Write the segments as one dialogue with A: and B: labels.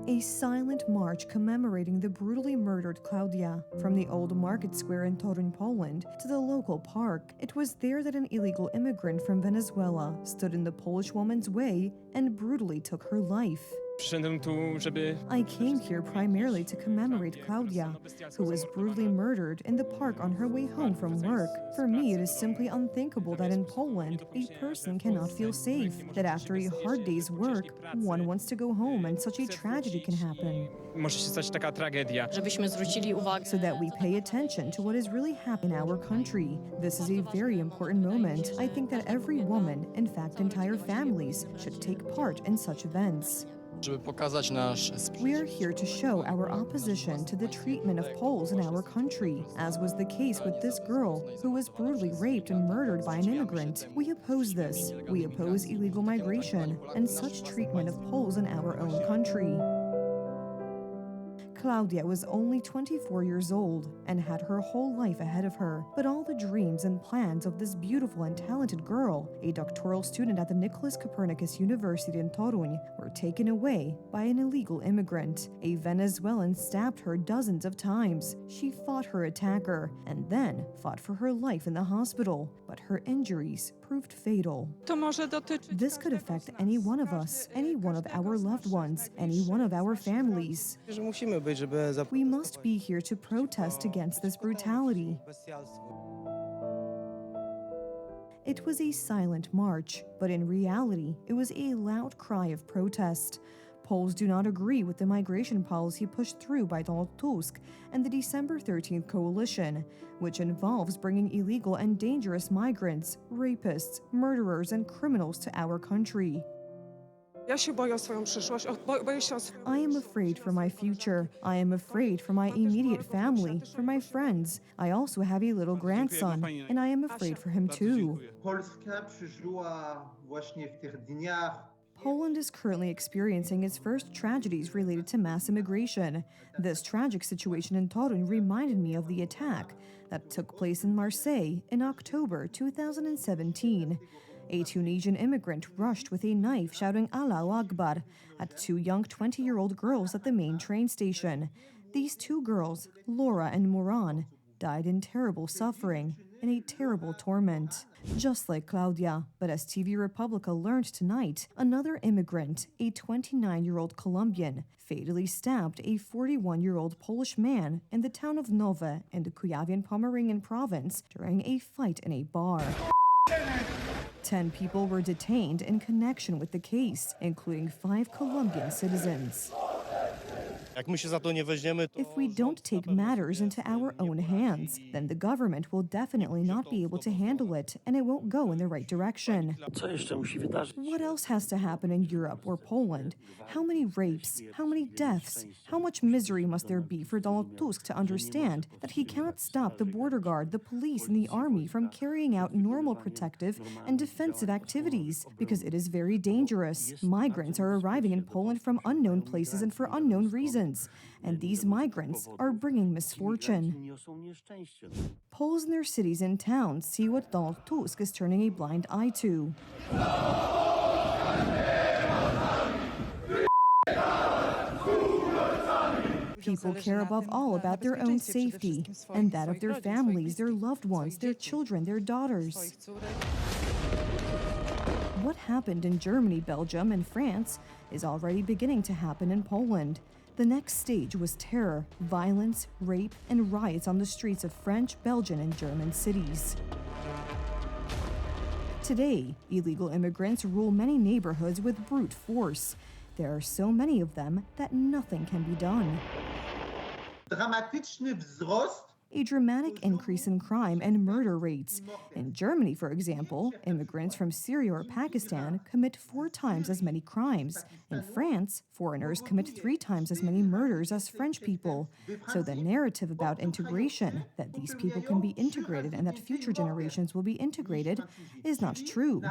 A: A silent march commemorating the brutally murdered Claudia. From the old market square in Toruń, Poland, to the local park, it was there that an illegal immigrant from Venezuela stood in the Polish woman's way and brutally took her life. I came here primarily to commemorate Claudia, who was brutally murdered in the park on her way home from work. For me, it is simply unthinkable that in Poland, a person cannot feel safe, that after a hard day's work, one wants to go home and such a tragedy can happen. So that we pay attention to what is really happening in our country. This is a very important moment. I think that every woman, in fact entire families, should take part in such events. We are here to show our opposition to the treatment of Poles in our country, as was the case with this girl who was brutally raped and murdered by an immigrant. We oppose this. We oppose illegal migration and such treatment of Poles in our own country. Claudia was only 24 years old and had her whole life ahead of her. But all the dreams and plans of this beautiful and talented girl, a doctoral student at the Nicholas Copernicus University in Toruń, were taken away by an illegal immigrant. A Venezuelan stabbed her dozens of times. She fought her attacker and then fought for her life in the hospital, but her injuries proved fatal. This could affect any one of us, any one of our loved ones, any one of our families. We must be here to protest against this brutality. It was a silent march, but in reality, it was a loud cry of protest. Poles do not agree with the migration policy pushed through by Donald Tusk and the December 13th coalition, which involves bringing illegal and dangerous migrants, rapists, murderers, and criminals to our country. I am afraid for my future. I am afraid for my immediate family, for my friends. I also have a little grandson, and I am afraid for him too. Poland is currently experiencing its first tragedies related to mass immigration. This tragic situation in Toruń reminded me of the attack that took place in Marseille in October 2017. A Tunisian immigrant rushed with a knife shouting Allahu Akbar at two young 20-year-old girls at the main train station. These two girls, Laura and Moran, died in terrible suffering, in a terrible torment. Just like Claudia, but as TV Republica learned tonight, another immigrant, a 29-year-old Colombian, fatally stabbed a 41-year-old Polish man in the town of Nowe in the Kujawian-Pomeranian province during a fight in a bar. 10 people were detained in connection with the case, including 5 Colombian citizens. If we don't take matters into our own hands, then the government will definitely not be able to handle it, and it won't go in the right direction. What else has to happen in Europe or Poland? How many rapes? How many deaths? How much misery must there be for Donald Tusk to understand that he cannot stop the border guard, the police, and the army from carrying out normal protective and defensive activities? Because it is very dangerous. Migrants are arriving in Poland from unknown places and for unknown reasons. And these migrants are bringing misfortune. Poles in their cities and towns see what Donald Tusk is turning a blind eye to. People care above all about their own safety and that of their families, their loved ones, their children, their daughters. What happened in Germany, Belgium, and France is already beginning to happen in Poland. The next stage was terror, violence, rape, and riots on the streets of French, Belgian, and German cities. Today, illegal immigrants rule many neighborhoods with brute force. There are so many of them that nothing can be done. A dramatic increase in crime and murder rates. In Germany, for example, immigrants from Syria or Pakistan commit 4 times as many crimes. In France, foreigners commit 3 times as many murders as French people. So the narrative about integration, that these people can be integrated and that future generations will be integrated, is not true.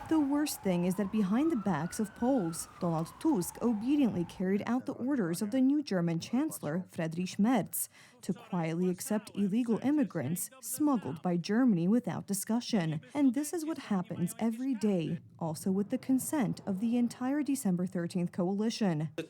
A: The worst thing is that behind the backs of Poles, Donald Tusk obediently carried out the orders of the new German Chancellor, Friedrich Merz, to quietly accept illegal immigrants smuggled by Germany without discussion. And this is what happens every day, also with the consent of the entire December 13th coalition. I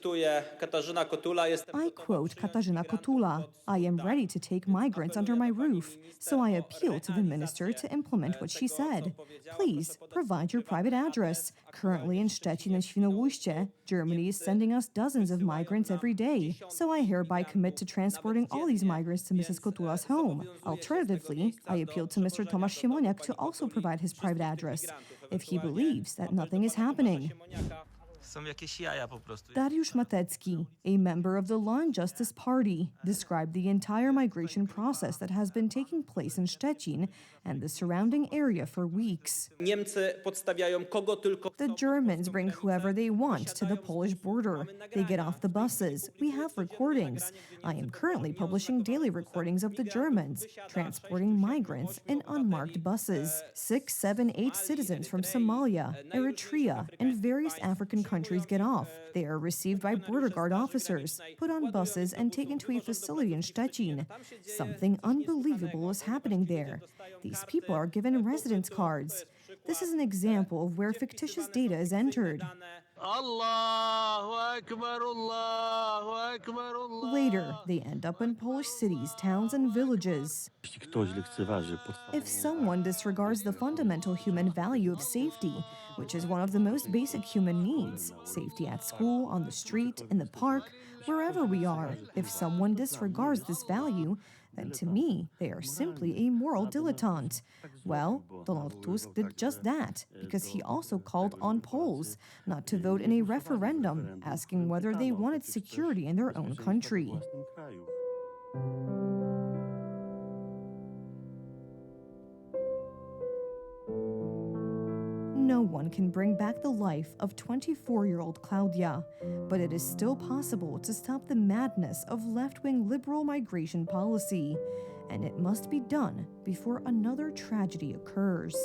A: quote Katarzyna Kotula, "I am ready to take migrants under my roof, so I appeal to the minister to implement what she said. Please provide your private address. Currently in Szczecin and Świnoujście, Germany is sending us dozens of migrants every day, so I hereby commit to transporting all these migrants to Mrs. Kotula's home. Alternatively, I appeal to Mr. Tomasz Siemoniak to also provide his private address, if he believes that nothing is happening." Dariusz Matecki, a member of the Law and Justice Party, described the entire migration process that has been taking place in Szczecin and the surrounding area for weeks. The Germans bring whoever they want to the Polish border. They get off the buses. We have recordings. I am currently publishing daily recordings of the Germans transporting migrants in unmarked buses. 6, 7, 8 citizens from Somalia, Eritrea, and various African countries get off. They are received by border guard officers, put on buses, and taken to a facility in Szczecin. Something unbelievable is happening there. These people are given residence cards. This is an example of where fictitious data is entered. Later, they end up in Polish cities, towns, and villages. If someone disregards the fundamental human value of safety, which is one of the most basic human needs, safety at school, on the street, in the park, wherever we are, if someone disregards this value, then to me, they are simply a moral dilettante. Well, Donald Tusk did just that, because he also called on Poles not to vote in a referendum asking whether they wanted security in their own country. No one can bring back the life of 24-year-old Claudia, but it is still possible to stop the madness of left-wing liberal migration policy, and it must be done before another tragedy occurs.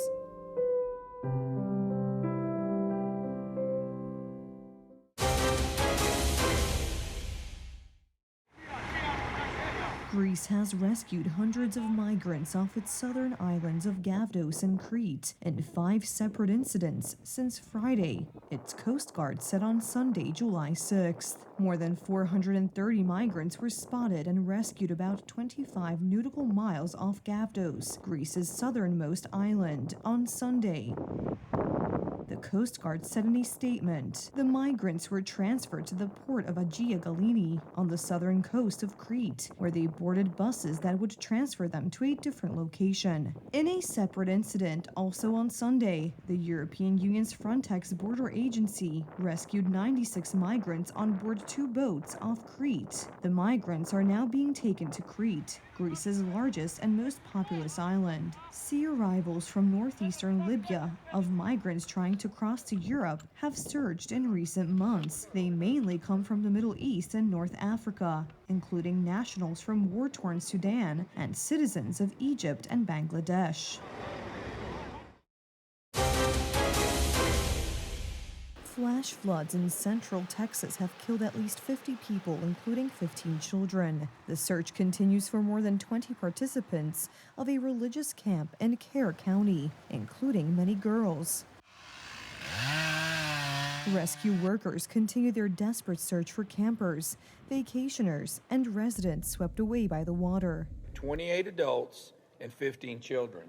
A: Greece has rescued hundreds of migrants off its southern islands of Gavdos and Crete in 5 separate incidents since Friday, its Coast Guard said on Sunday, July 6th. More than 430 migrants were spotted and rescued about 25 nautical miles off Gavdos, Greece's southernmost island, on Sunday. The Coast Guard said in a statement, the migrants were transferred to the port of Agia Galini on the southern coast of Crete, where they boarded buses that would transfer them to a different location. In a separate incident, also on Sunday, the European Union's Frontex border agency rescued 96 migrants on board 2 boats off Crete. The migrants are now being taken to Crete, Greece's largest and most populous island. Sea arrivals from northeastern Libya of migrants trying to cross to Europe have surged in recent months. They mainly come from the Middle East and North Africa, including nationals from war-torn Sudan and citizens of Egypt and Bangladesh. Flash floods in central Texas have killed at least 50 people, including 15 children. The search continues for more than 20 participants of a religious camp in Kerr County, including many girls. Rescue workers continue their desperate search for campers, vacationers, and residents swept away by the water.
B: 28 adults and 15 children.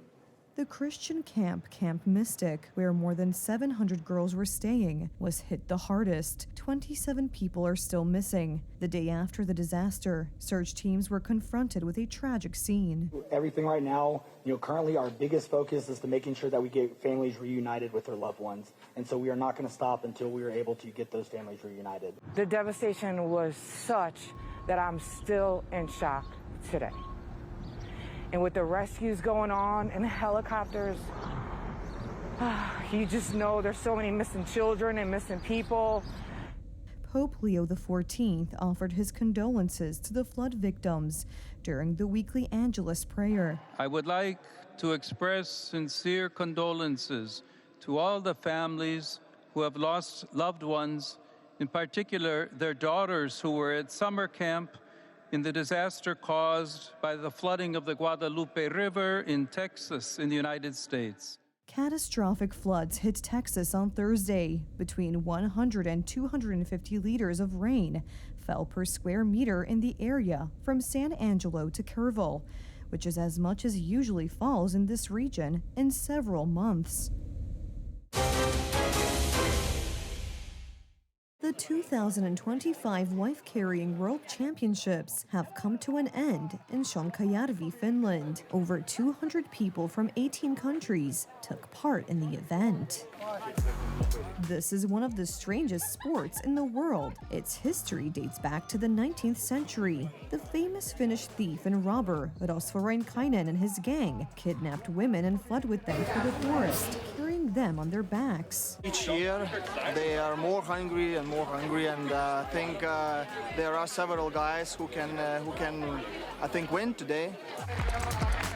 A: The Christian camp, Camp Mystic, where more than 700 girls were staying, was hit the hardest. 27 people are still missing. The day after the disaster, search teams were confronted with a tragic scene.
C: Everything right now, currently our biggest focus is to making sure that we get families reunited with their loved ones. And so we are not going to stop until we are able to get those families reunited.
D: The devastation was such that I'm still in shock today. And with the rescues going on and the helicopters, you just know there's so many missing children and missing people.
A: Pope Leo XIV offered his condolences to the flood victims during the weekly Angelus prayer.
E: I would like to express sincere condolences to all the families who have lost loved ones, in particular their daughters who were at summer camp in the disaster caused by the flooding of the Guadalupe River in Texas in the United States.
A: Catastrophic floods hit Texas on Thursday. Between 100 and 250 liters of rain fell per square meter in the area from San Angelo to Kerrville, which is as much as usually falls in this region in several months. The 2025 Wife-Carrying World Championships have come to an end in Sonkajärvi, Finland. Over 200 people from 18 countries took part in the event. This is one of the strangest sports in the world. Its history dates back to the 19th century. The famous Finnish thief and robber Rosvorainkainen and his gang kidnapped women and fled with them through the forest, carrying them on their backs.
F: Each year they are more hungry, and I think there are several guys who can I think win today.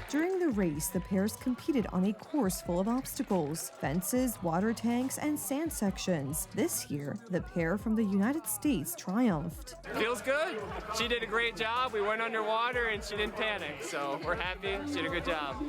A: During the race, the pairs competed on a course full of obstacles, fences, water tanks, and sand sections. This year, the pair from the United States triumphed.
G: Feels good. She did a great job. We went underwater and she didn't panic, so we're happy. She did a good job.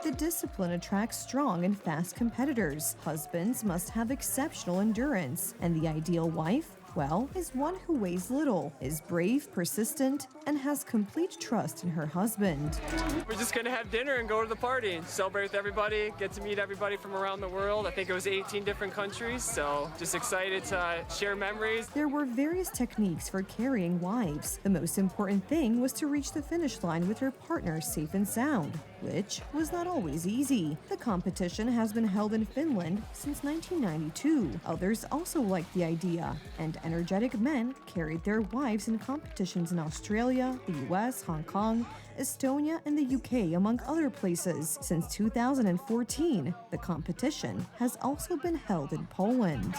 A: The discipline attracts strong and fast competitors. Husbands must have exceptional endurance, and the ideal wife, well, is one who weighs little, is brave, persistent, and has complete trust in her husband.
G: We're just gonna have dinner and go to the party and celebrate with everybody, get to meet everybody from around the world. I think it was 18 different countries, so just excited to share memories.
A: There were various techniques for carrying wives. The most important thing was to reach the finish line with her partner safe and sound, which was not always easy. The competition has been held in Finland since 1992. Others also liked the idea, and energetic men carried their wives in competitions in Australia, the US, Hong Kong, Estonia, and the UK, among other places. Since 2014, the competition has also been held in Poland.